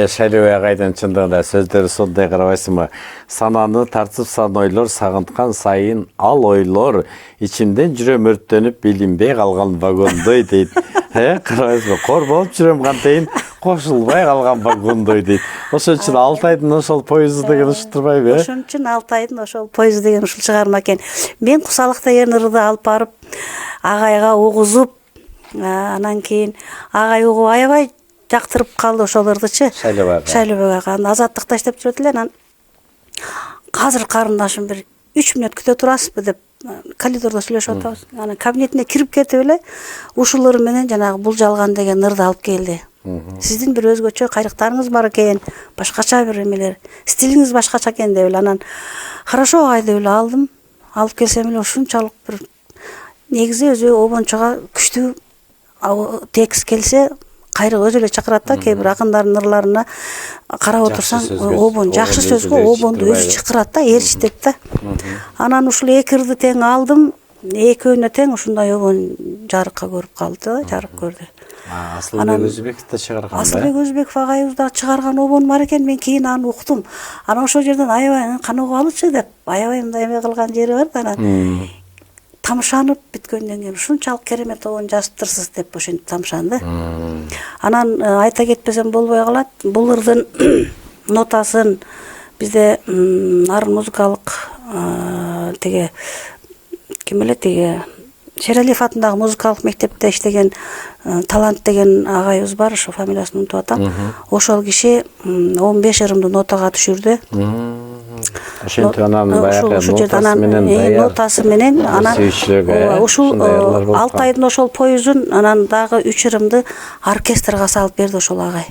Шайлебай ағайдың чындығында сөздері сондай қарабайсың ба? Сананы тартып сан ойлор, сағынтқан сайын ал ойлор, içimden жүрем өрттеніп, билінбей қалған вагондой дейді. Қарабайсың ба? Қор болып жүрем қантайын, қошылбай қалған вагондой дейді. Ошон үчүн Алтайдын ошол поезды деген ұшыттырбай бе? Ошон үчүн Алтайдын ошол поезды деген ушул чыгарма экен. Мен Кусалыкта Ернырды алып барып, агайга угузуп, анан кийин агай угуп аябай жактырып калды ошолордучу. Шайлабек ага. Шайлабек ага. Азаттыкта иштеп жүрөт эле, анан азыр карындашым бир 3 мүнөт күтө турасызбы деп коридордо сүйлөшүп атабыз. Анан кабинетине кирип кетип эле ушулар менен жанагы бул жалган деген ырды алып келди. Сиздин бир өзгөчө кайрыктарыңыз бар экен, башкача бир эмелер, стилиңиз башкача экен деп эле анан хорошо агай деп эле алдым. Алып келсем эле ушунчалык бир негизи өзү обончого күчтүү текст келсе кайрык өзү эле чакырат да, кээ бир акындардын ырларына карап отурсаң, обон жакшы сөз го, обонду өзү чакырат да, ээрчитет да. Анан ушул эки ырды тең алдым, экөөнө тең ушундай обон жарыкка көрүп калды да, жарык көрдү. Асылбек Өзбеков да чыгарган да. Асылбек Өзбеков агайыбыз да чыгарган обон бар экен, мен кийин аны уктум. Анан ошол жерден аябай кана угуп алычы деп, аябай мындай эме кылган жери бар да, анан тамшанып бүткөндөн кийин ушунчалык керемет обон жазыптырсыз деп ошентип тамшанды. Анан айта кетпесем болбой калат. Бул ырдын нотасын бизде нарын музыкалык тиги ким эле тиги Шералиев атындагы музыкалык мектепте иштеген Талант деген агайыбыз бар, ошо фамилиясын унутуп атам. Ошол киши 15 ырымды нотага түшүрдү. Ошентип анан баягы нотасы менен нотасы менен анан ушул 6 айдын ошол поюзун анан дагы 3 ырымды оркестрге салып берди ошол агай.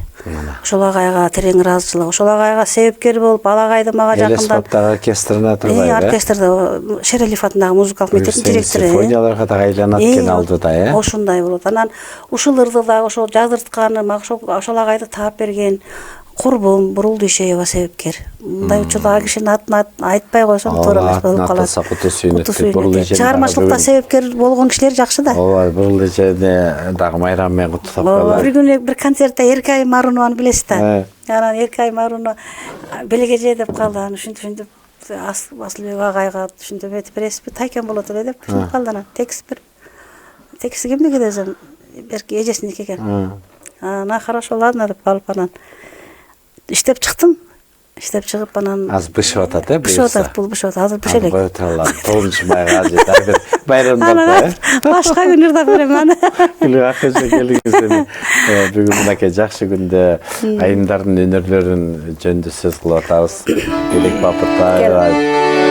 Ошол агайга терең ыраазычылык. Ошол агайга себепкер болуп, ал агайды мага жакындан оркестрына турбайбы? Оркестрде Шералиев атындагы музыкалык мектептин директору. Симфонияларга да айланат экен алды да, Ошундай болот. Анан ушул ырды дагы ошол жаздыртканы, мага ошол агайды таап берген курбум Бурул Дүйшөева себепкер. Мындай учурда ал кишинин атын айтпай койсом туура эмес болуп калат. Куту сүйнөт. Чыгармачылыкта себепкер болгон кишилер жакшы да. Ооба, Бурул Дүйшөйдү дагы майрам менен куттуктап калат. Bir күнү бир концертте Эркай Марунованы билесиз да. Анан Эркай Марунова белегеже деп калды. Анан ушинтип Асылбек агайга ушинтип айтып бересизби, тайкан болот эле деп ушинтип калды. Анан тексти кимдики десем, берки эжесиники экен. Анан хорошо, ладно деп калып анан иштеп чыктым. Иштеп чыгып анан азыр бышып атат, бышып атат, бул бышып атат. Азыр бышып элек. Байталар, 9 майга жетер. Байрамда башка күн ырдап берем аны. Күлү акыжы келиңиз. Бүгүн мынакей жакшы күндө айымдардын өнөрлөрүн жөнүндө сөз кылып атабыз. Келек Бапыртаева,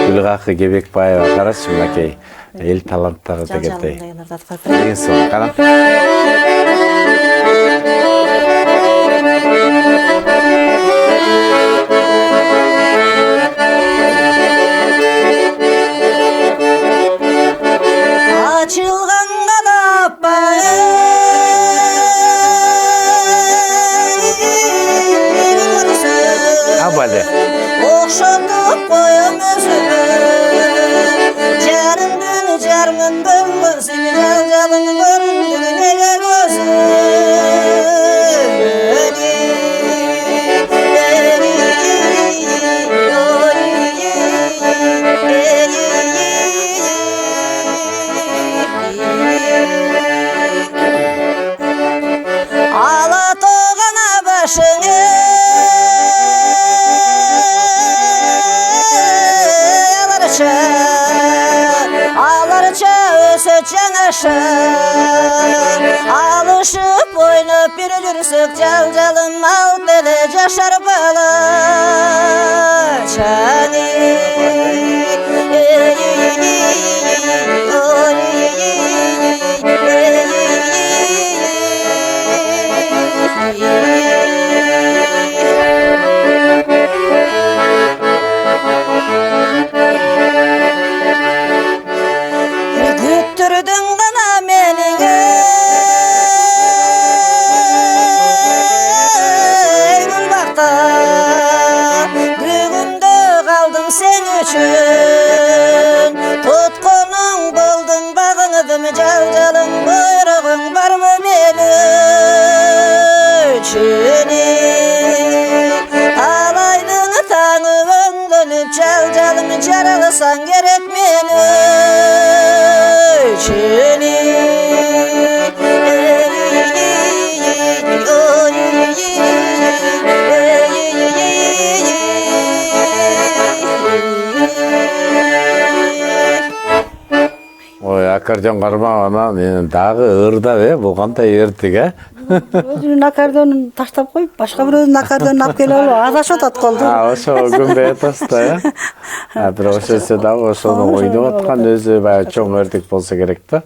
Гүлгакы Кебекбаева, карачы мынакей эл таланттары дегендей. Эң соң кара. Açılgan kanapay Abale. Okşatıp koyum özümü Carımdın carmın bölmüsün Calcalın göründü nege gözüm Alatoğana başını Ağlarca ösöçen aşağı Alışıp oynayıp yürürsük Calcalın al bele caşar bala Çani Güttürdün bana menini Gülbakta Güğümde kaldım sen üçün Tutkunun buldun bağınıdım Calcalın buyruğun var mı benim üçün Alaydın tanığın dönüp Calcalım caralısan gerek benim Ой, аккордеон кармаган анан дагы ырдап, бул кандай эртик, Өзүнүн аккордеонун таштап коюп, башка бирөөнүн аккордеонун алып келип алып адашып атат колду. Ошо күнбай атасыз да, бирок ошентсе дагы ошону ойноп аткан өзү баягы чоң өрдүк болсо керек да.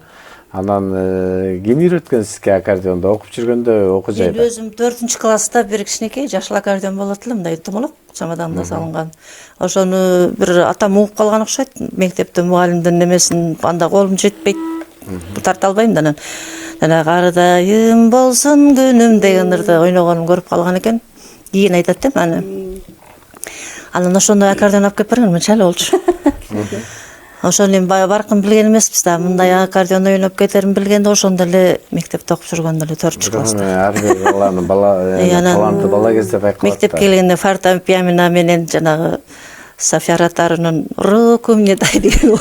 Анан ким үйрөткөн сизге аккордеонду? Окуп жүргөндө окуу Мен жайда? өзүм 4-класста бир кичинекей жашыл аккордеон болот эле, мындай тумалак чамаданда салынган. Ошону бир атам угуп калган окшойт. Мектепте мугалимдин немесин анда колум жетпейт. Тарта албайм да анан. Жана кардайым болсун күнүм деген ырды ойногонун көрүп калган экен. Кийин айтат да мани. Анан ошондой аккордеон алып келип бергем, чале болчу. Ошону эми баркын билген эмеспиз да, мындай аккордеон ойноп кетерин билгенде ошондо эле мектепте окуп жүргөндө эле 4-класста. Ар бир баланын таланты бала кезде байкалат. Мектепке келгенде фортепиано менен жанагы София Ротарунун «Руку мне дай» деген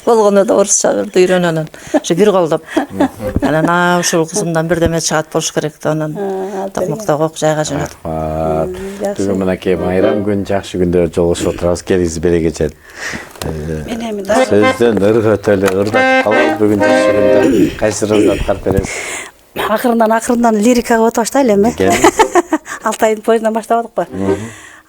болгону да орусча ырды үйрөнүп анан ошо бир колдоп. Анан ушул кызымдан бирдеме чыгат болуш керек деп анан токмоктогу окуу жайга жөнөдүк. Бүгүн мынакей майрам күн, жакшы күндөр жолугушуп отурабыз. Келиңиз береке жет. Мен эми да Сөздөн ыргөтөлү ырдатып калабыз бүгүн жакшы күндө. Кайсырыңызды аткарып бересиз? акырындан лирикага өтүп баштайлы эми. Алтайдын поездунан баштап атык го.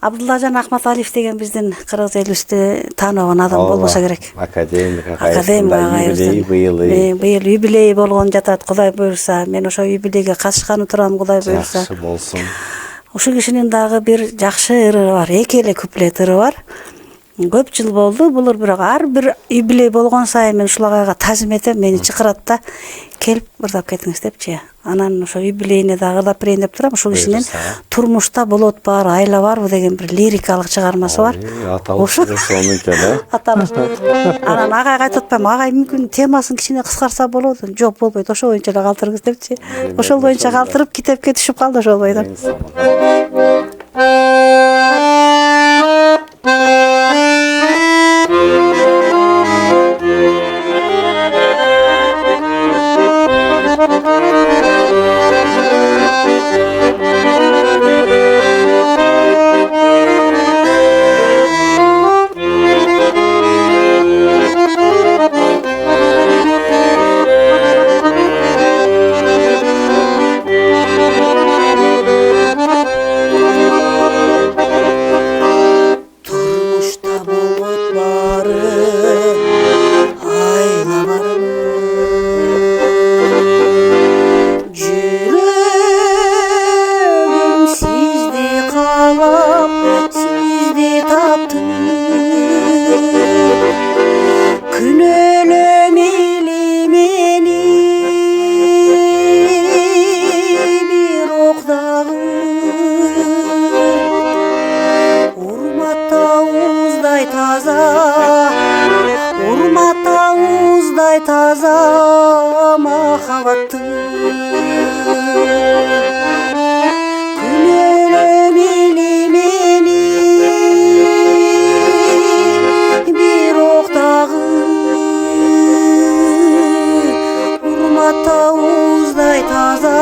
Абдуллажан Ахматалиев деген биздин кыргыз элибизде тааныбаган адам болбосо керек. Академик агайыбыздын быйыл юбилей болгон жатат, Кудай буйрса. Мен ошо юбилейге катышканы турам, Кудай буйрса. жакшы болсун. Ушул кишинин дагы бир жакшы ыры бар, эки эле куплет ыры бар. Көп жыл болду, булар бирок ар бир юбилей болгон сайын мен ушул агайга тазим этем, мени чакырат да, келип ырдап кетиңиз депчи. Анан ошо юбилейине дагы ырдап берейин деп турам. Ушул кишинин турмушта болот бар, айла барбы деген бир лирикалык чыгармасы бар. Ошо сонукен, аталыш. Анан агайга айтып атпайм, агай мүмкүн темасын кичине кыскартса болот. Жок, болбойт, ошо боюнча эле калтырыңыз депчи. Ошол боюнча калтырып, китепке түшүп калды ошол бойдон. таза махаббатты күнөөлө мили мени бирок дагы урматтабыздай таза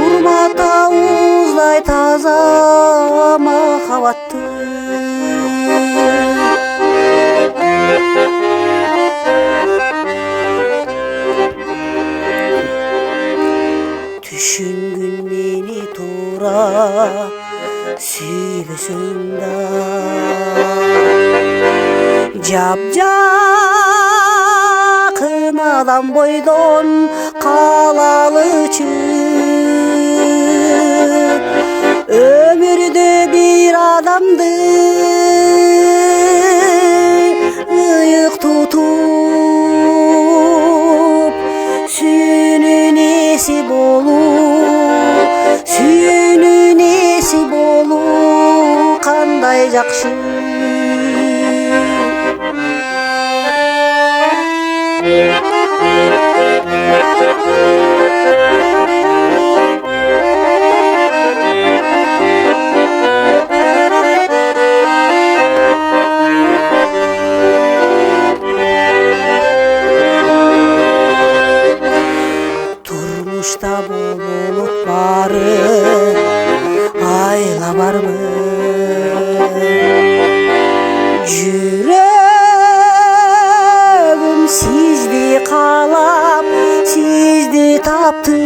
урматтабыздай таза махаббатты Düşüngün beni tura süybüsün da Capcakın adam boydon kalalı çık Ömürde bir adamdı ıyık tutup Sünün esip olup Sünün esip olup Kanday jakşı Turmuşta bulup barı ayla var mı? Yüreğim sizdi kalap, sizdi taptı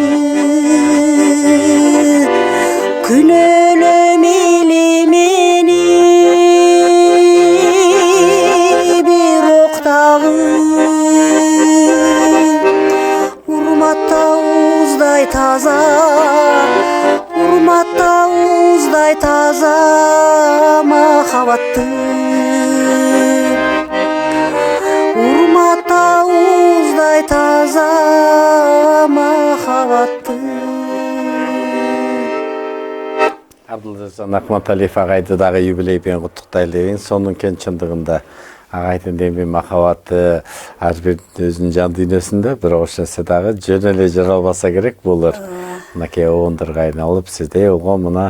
урмат ауыздай таза махаббатты. Абдылжан Ахматалиев ағайды дағы юбилейбен құттықтайлы. Соның кен чындығында ағайдың деме махаббаты әрбір өзінің жан дүниесінде бір оғышасы дағы жөнеле жаралбаса керек болыр. Мынаке оғындырға айналып, сізде оған мұна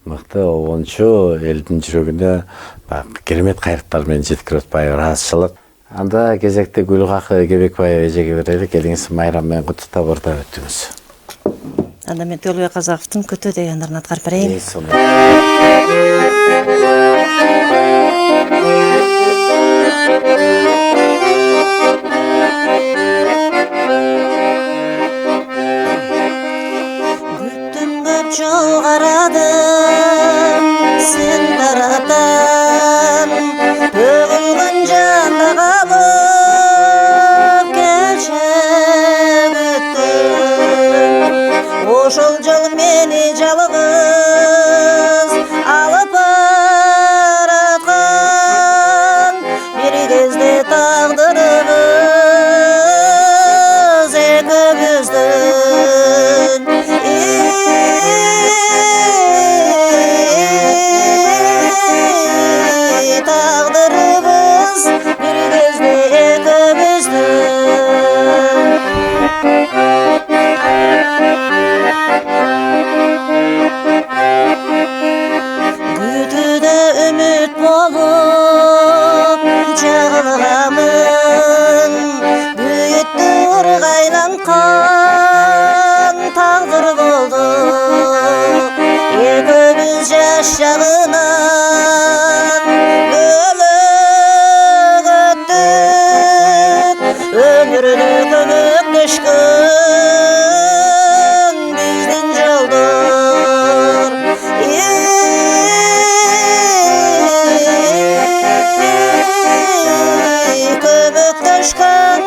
мықты оғыншы елдің жүрегіне керемет қайрықтармен жеткір өтпай разышылық. Анда кезекте Гүлғақы Кебекбаева эжеге берелік, еліңіз майраммен құттықтап орта өттіңіз. Анда мен Төлөбек Казаковтун Күтүү дегендерин аткарып берейин. Күттүм көп жол карадым, сен тараптан төгүлгөн жанда калып келче күттүм. Ошол жол мени жалгыз алып бараткан, бир кезде тагдырыбыз экөөбүздүн. Тагдырыбыз бир кезде экөөбүздүн. Күтүүдө үмүт болуп жагылганмын, бүйүттү ыргайланткан тагдыр болду. Экөөбүз жаш жагынан бөлөк өттүк, өмүрдү көмөктөшкөн биздин жолдор. Көмөктөшкөн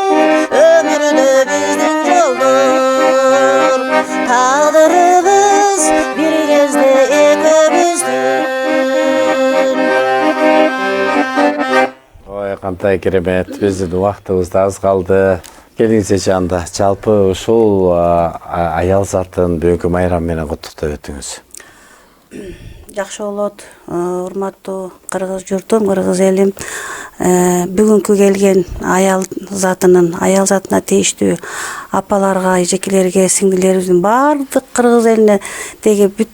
өмүрдө биздин жолдор. Тагдырыбыз бир кезде экөөбүздүн. Ой, кандай керемет, биздин убактыбыз да аз калды. Келиңизчи анда жалпы ушул аял затын бүгүнкү майрам менен куттуктап өтүңүз. Жакшы болот, урматтуу кыргыз журтум, кыргыз элим. Бүгүнкү келген аял затына тийиштүү апаларга, эжекелерге, сиңдилерибиздин баардык кыргыз элине деги бүт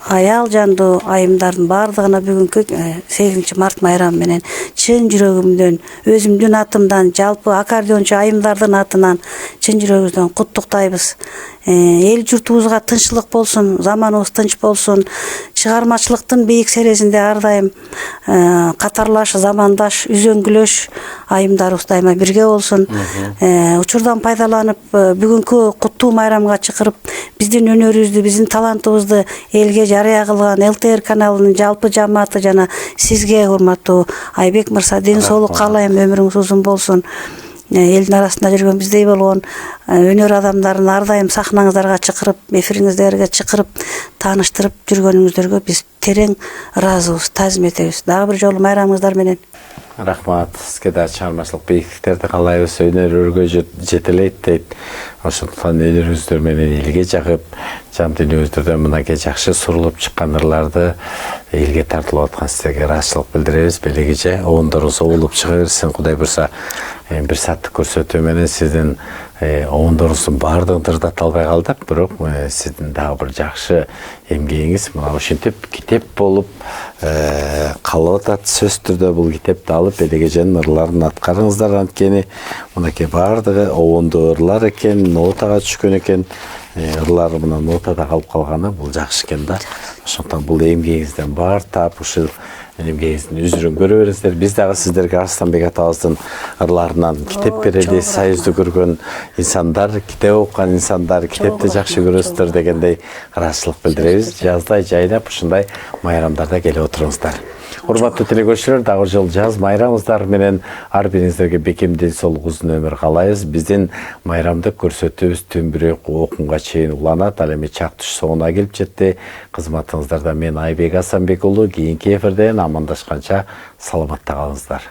аял жандуу айымдардын баардыгына бүгүнкү 8 март майрамы менен чын жүрөгүмдөн, өзүмдүн атымдан, жалпы аккордеончу айымдардын атынан чын жүрөгүбүздөн куттуктайбыз. Эл журтубузга тынччылык болсун, заманыбыз тынч болсун. Чыгармачылыктын бийик сересинде ар дайым катарлаш, замандаш, үзөңгүлөш айымдарыбыз дайыма бирге болсун. Учурдан пайдаланып, бүгүнкү куттуу майрамга чакырып, биздин өнөрүбүздү, биздин талантыбызды элге жарыя кылган ЛТР каналынын жалпы жамааты жана сизге, урматтуу Айбек мырза, ден соолук каалайм, өмүрүңүз узун болсун. Элдин арасында жүргөн биздей болгон өнөр адамдарын ар дайым сахнаңыздарга чакырып, эфириңиздерге чакырып, тааныштырып жүргөнүңүздөргө биз терең ыраазыбыз, таазим этебиз. Дагы бир жолу майрамыңыздар менен. Рахмат, сизге да чыгармачылык бийиктиктерди каалайбыз, өнөр өргө жетелейт дейт. Ошондуктан өнөрүңүздөр менен элге жагып, жан дүйнөңүздөрдөн мынакей жакшы сурулуп чыккан ырларды элге тартылып аткан сизге ыраазычылык билдиребиз. Белегиче оонdoruңуз обулуп чыга берсин, Кудай буйрса. Бир сааттык көрсөтүү менен сиздин оонdoruңуздун баардыгын тырдата албай калдык, бирок сиздин дагы бир жакшы эмгегиңиз мына ушинтип китеп болуп калып атат. Сөз түрдө бул китепти алып Белегеженин ырларын аткарыңыздар, анткени мынакей баардыгы оондуу ырлар экен, нотага түшкөн экен. Ырлар мына нотада калып калганы бул жакшы экен да. Ошондуктан бул эмгегиңизден баар таап ушул эмгегиңиздин үзүрүн көрө бериңиздер. Биз дагы сиздерге Арыстанбек атабыздын ырларынан китеп берели, союзду көргөн инсандар, китеп окуган инсандар китепти жакшы көрөсүздөр дегендей ыраазычылык билдиребиз. Жаздай жайнап ушундай майрамдарда келип отуруңуздар. Урматтуу телекөрүүчүлөр, дагы жыл жаз майрамыңыздар менен ар бириңиздерге бекемден солук узун өмүр каалайбыз. Биздин майрамды көрсөтүүбүз түн бирок окунга чейин уланат. Ал эми чак туш соңуна келип жетти. Кызматыңыздарда мен Айбек Асанбек уулу. Кийинки эфирден амандашканча саламатта калыңыздар.